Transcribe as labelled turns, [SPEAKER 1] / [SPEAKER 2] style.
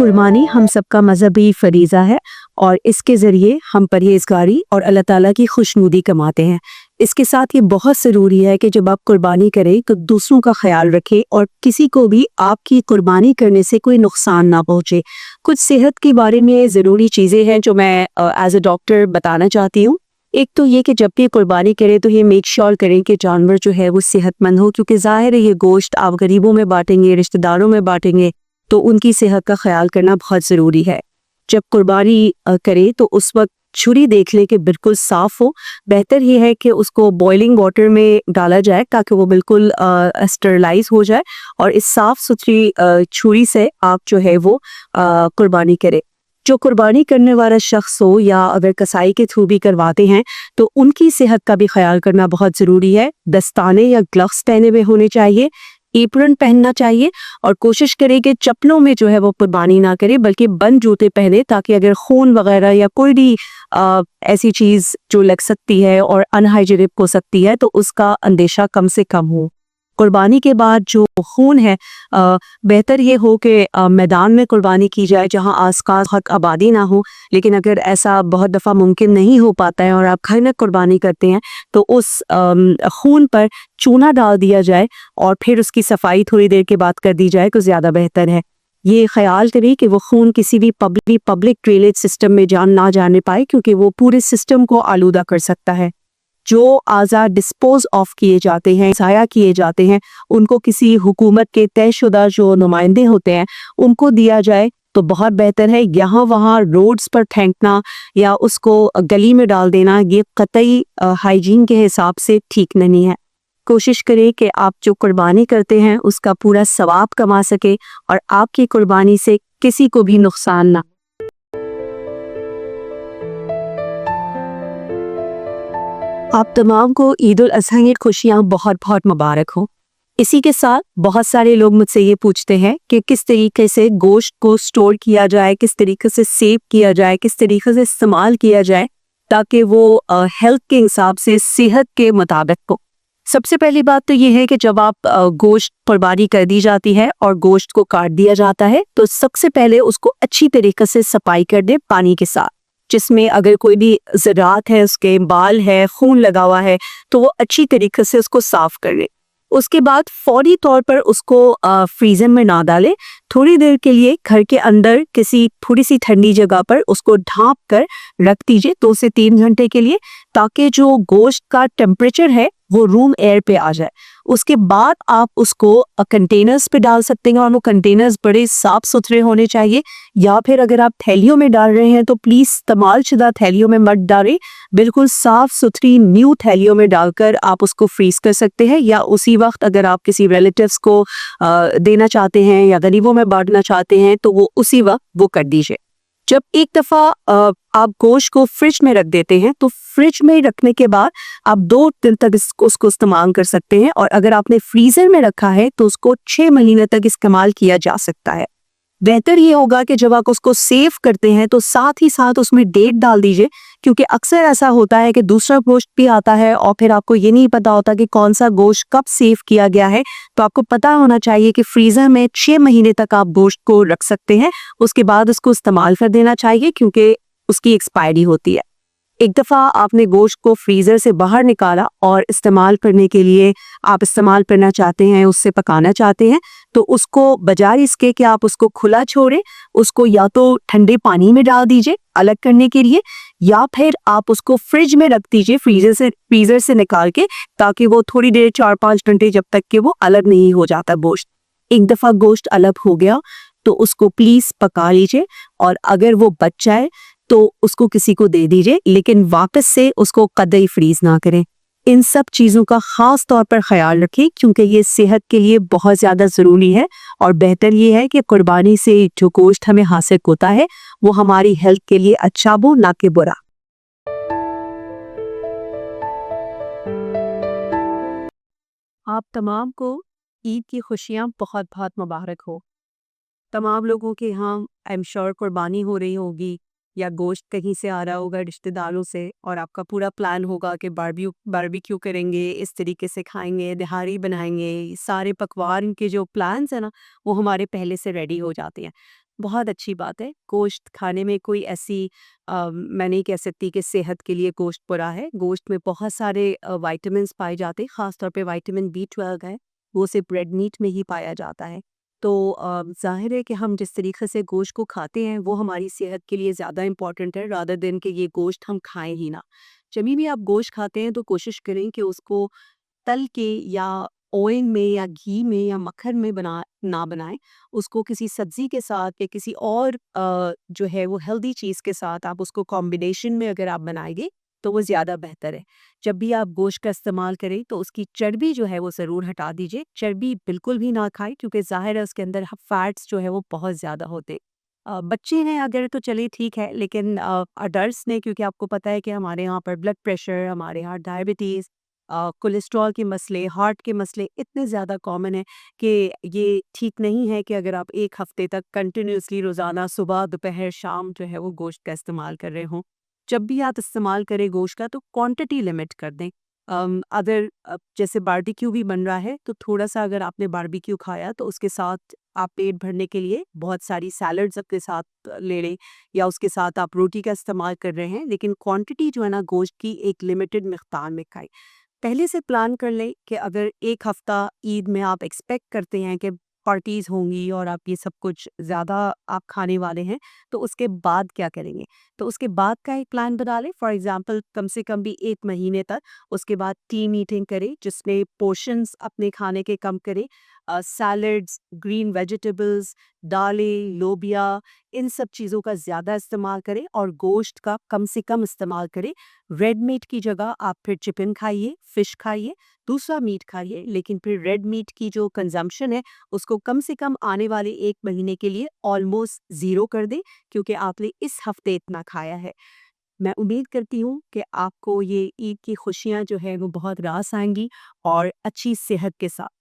[SPEAKER 1] कुर्बानी हम सबका मजहबी फरीज़ा है और इसके ज़रिए हम परहेज़गारी और अल्लाह ताला की खुशनुदी कमाते हैं। इसके साथ ये बहुत ज़रूरी है कि जब आप कुर्बानी करें तो दूसरों का ख़्याल रखें और किसी को भी आपकी कुर्बानी करने से कोई नुकसान ना पहुँचे। कुछ सेहत के बारे में ज़रूरी चीज़ें हैं जो मैं एज़ अ डॉक्टर बताना चाहती हूँ। एक तो ये कि जब भी कुर्बानी करें तो ये मेक श्योर करें कि जानवर जो है वो सेहतमंद हो, क्योंकि ज़ाहिर है ये गोश्त आप गरीबों में बाँटेंगे, रिश्तेदारों में बाँटेंगे, तो उनकी सेहत का ख्याल करना बहुत ज़रूरी है। जब कुर्बानी करें तो उस वक्त छुरी देख लें कि बिल्कुल साफ़ हो। बेहतर ये है कि उसको बॉइलिंग वाटर में डाला जाए ताकि वो बिल्कुल स्टरलाइज हो जाए और इस साफ़ सुथरी छुरी से आप जो है वो कुर्बानी करें। जो कुर्बानी करने वाला शख्स हो या अगर कसाई के थ्रू भी करवाते हैं तो उनकी सेहत का भी ख्याल करना बहुत ज़रूरी है। दस्ताने या ग्लव्स पहने हुए होने चाहिए, एप्रन पहनना चाहिए और कोशिश करें कि चप्पलों में जो है वो कुर्बानी ना करे बल्कि बंद जूते पहने, ताकि अगर खून वगैरह या कोई भी ऐसी चीज़ जो लग सकती है और अनहाइजीनिक हो सकती है तो उसका अंदेशा कम से कम हो। कुर्बानी के बाद जो खून है बेहतर ये हो कि मैदान में कुर्बानी की जाए जहां आसपास बहुत आबादी ना हो। लेकिन अगर ऐसा बहुत दफ़ा मुमकिन नहीं हो पाता है और आप घर में कुर्बानी करते हैं तो उस खून पर चूना डाल दिया जाए और फिर उसकी सफाई थोड़ी देर के बाद कर दी जाए तो ज़्यादा बेहतर है। ये ख्याल करें कि वो खून किसी भी पब्लिक ड्रेनेज सिस्टम में ना जाने पाए, क्योंकि वो पूरे सिस्टम को आलूदा कर सकता है। जो आज़ाद डिस्पोज ऑफ किए जाते हैं, ज़ाया किए जाते हैं, उनको किसी हुकूमत के तयशुदा जो नुमाइंदे होते हैं उनको दिया जाए तो बहुत बेहतर है। यहाँ वहाँ रोड्स पर फेंकना या उसको गली में डाल देना ये कतई हाइजीन के हिसाब से ठीक नहीं है। कोशिश करें कि आप जो कुर्बानी करते हैं उसका पूरा सवाब कमा सके और आपकी कुर्बानी से किसी को भी नुकसान ना। आप तमाम को ईद उल अज़हा की खुशियाँ बहुत बहुत मुबारक हो। इसी के साथ बहुत सारे लोग मुझसे ये पूछते हैं कि किस तरीके से गोश्त को स्टोर किया जाए, किस तरीके से सेव किया जाए, किस तरीके से इस्तेमाल किया जाए ताकि वो हेल्थ के हिसाब से सेहत के मुताबिक हो। सबसे पहली बात तो ये है कि जब आप गोश्त कुर्बानी कर दी जाती है और गोश्त को काट दिया जाता है तो सबसे पहले उसको अच्छी तरीके से सफाई कर दे पानी के साथ, जिसमें अगर कोई भी ज़रात है, उसके बाल है, खून लगा हुआ है तो वो अच्छी तरीके से उसको साफ कर ले। उसके बाद फौरी तौर पर उसको फ्रीजर में ना डालें। थोड़ी देर के लिए घर के अंदर किसी थोड़ी सी ठंडी जगह पर उसको ढाँप कर रख दीजिए 2 से 3 घंटे के लिए, ताकि जो गोश्त का टेम्परेचर है वो रूम एयर पे आ जाए। उसके बाद आप उसको कंटेनर्स पे डाल सकते हैं और वो कंटेनर्स बड़े साफ सुथरे होने चाहिए। या फिर अगर आप थैलियों में डाल रहे हैं तो प्लीज़ इस्तेमाल शुदा थैलियों में मत डालें, बिल्कुल साफ सुथरी न्यू थैलियों में डालकर आप उसको फ्रीज कर सकते हैं। या उसी वक्त अगर आप किसी रिलेटिव्स को देना चाहते हैं या गरीबों में बांटना चाहते हैं तो वो उसी वक्त वो कर दीजिए। जब एक दफ़ा आप गोश्त को फ्रिज में रख देते हैं तो फ्रिज में रखने के बाद आप 2 दिन तक उसको इस्तेमाल कर सकते हैं, और अगर आपने फ्रीजर में रखा है तो उसको 6 महीने तक इस्तेमाल किया जा सकता है। बेहतर ये होगा कि जब आप उसको सेव करते हैं तो साथ ही साथ उसमें डेट डाल दीजिए, क्योंकि अक्सर ऐसा होता है कि दूसरा गोश्त भी आता है और फिर आपको ये नहीं पता होता कि कौन सा गोश्त कब सेव किया गया है। तो आपको पता होना चाहिए कि फ्रीजर में 6 महीने तक आप गोश्त को रख सकते हैं, उसके बाद उसको इस्तेमाल कर देना चाहिए क्योंकि उसकी एक्सपायरी होती है। एक दफ़ा आपने गोश्त को फ्रीज़र से बाहर निकाला और इस्तेमाल करने के लिए आप इस्तेमाल करना चाहते हैं, उससे पकाना चाहते हैं, तो उसको बजाय इसके कि आप उसको खुला छोड़ें, उसको या तो ठंडे पानी में डाल दीजिए अलग करने के लिए, या फिर आप उसको फ्रिज में रख दीजिए फ्रीज़र से निकाल के, ताकि वो थोड़ी देर 4-5 घंटे जब तक कि वो अलग नहीं हो जाता गोश्त। एक दफ़ा गोश्त अलग हो गया तो उसको प्लीज़ पका लीजिए, और अगर वो बच जाए तो उसको किसी को दे दीजिए, लेकिन वापस से उसको कतई फ्रीज ना करें। इन सब चीज़ों का ख़ास तौर पर ख्याल रखें क्योंकि ये सेहत के लिए बहुत ज़्यादा ज़रूरी है, और बेहतर ये है कि कुर्बानी से जो गोश्त हमें हासिल होता है वो हमारी हेल्थ के लिए अच्छा हो, ना कि बुरा। आप तमाम को ईद की खुशियाँ बहुत बहुत मुबारक हो। तमाम लोगों के यहाँ आई एम श्योर कुर्बानी हो रही होगी या गोश्त कहीं से आ रहा होगा रिश्तेदारों से, और आपका पूरा प्लान होगा कि बारबेक्यू करेंगे, इस तरीके से खाएंगे, दिहाड़ी बनाएंगे। सारे पकवान के जो प्लान्स हैं ना वो हमारे पहले से रेडी हो जाते हैं। बहुत अच्छी बात है। गोश्त खाने में कोई ऐसी मैं नहीं कह सकती कि सेहत के लिए गोश्त बुरा है। गोश्त में बहुत सारे विटामिन्स पाए जाते हैं, ख़ास तौर पे विटामिन बी 12 है, वो सिर्फ़ रेड मीट में ही पाया जाता है। तो ज़ाहिर है कि हम जिस तरीक़े से गोश्त को खाते हैं, वो हमारी सेहत के लिए ज़्यादा इम्पोर्टेंट है रादर देन कि ये गोश्त हम खाएँ ही ना। जभी भी आप गोश्त खाते हैं तो कोशिश करें कि उसको तल के या ऑयल में या घी में या मक्खन में ना बनाएं। उसको किसी सब्जी के साथ या किसी और जो है वो हेल्दी चीज़ के साथ आप उसको कॉम्बिनेशन में अगर आप बनाएंगे तो वो ज़्यादा बेहतर है। जब भी आप गोश्त का इस्तेमाल करें तो उसकी चर्बी जो है वो ज़रूर हटा दीजिए। चर्बी बिल्कुल भी ना खाएं क्योंकि ज़ाहिर है उसके अंदर फैट्स जो है वो बहुत ज़्यादा होते हैं। बच्चे हैं अगर तो चलिए ठीक है, लेकिन अडल्ट्स ने, क्योंकि आपको पता है कि हमारे यहाँ पर ब्लड प्रेशर, हमारे यहाँ डायबिटीज़, कोलेस्ट्रॉल के मसले, हार्ट के मसले इतने ज़्यादा कॉमन हैं कि ये ठीक नहीं है कि अगर आप 1 हफ़्ते तक कंटिन्यूअसली रोज़ाना सुबह, दोपहर, शाम जो है वो गोश्त का इस्तेमाल कर रहे हों। जब भी आप इस्तेमाल करें गोश्त का तो क्वांटिटी लिमिट कर दें। अगर जैसे बारबेक्यू भी बन रहा है तो थोड़ा-सा अगर आपने बारबेक्यू खाया तो उसके साथ आप पेट भरने के लिए बहुत सारी सैलड्स अपने साथ ले लें, या उसके साथ आप रोटी का इस्तेमाल कर रहे हैं, लेकिन क्वांटिटी जो है ना गोश्त की एक लिमिटेड मिक़दार में खाएँ। पहले से प्लान कर लें कि अगर 1 हफ्ता ईद में आप एक्सपेक्ट करते हैं कि पार्टीज़ होंगी और आप ये सब कुछ ज़्यादा आप खाने वाले हैं, तो उसके बाद क्या करेंगे? तो उसके बाद का एक प्लान बना लें, फॉर एग्ज़ाम्पल कम से कम भी 1 महीने तक। उसके बाद टीम ईटिंग करें जिसमें पोर्शंस अपने खाने के कम करें। सैलड्स, ग्रीन वेजिटेबल्स, दालें, लोबिया, इन सब चीज़ों का ज़्यादा इस्तेमाल करें और गोश्त का कम से कम इस्तेमाल करें। रेड मीट की जगह आप फिर चिकन खाइए, फ़िश खाइए, दूसरा मीट खाइए, लेकिन फिर रेड मीट की जो कंज़म्पशन है, उसको कम से कम आने वाले 1 महीने के लिए ऑलमोस्ट ज़ीरो कर दें, क्योंकि आपने इस हफ़्ते इतना खाया है। मैं उम्मीद करती हूँ कि आपको ये ईद की खुशियाँ जो हैं वो बहुत रास आएँगी और अच्छी सेहत के साथ।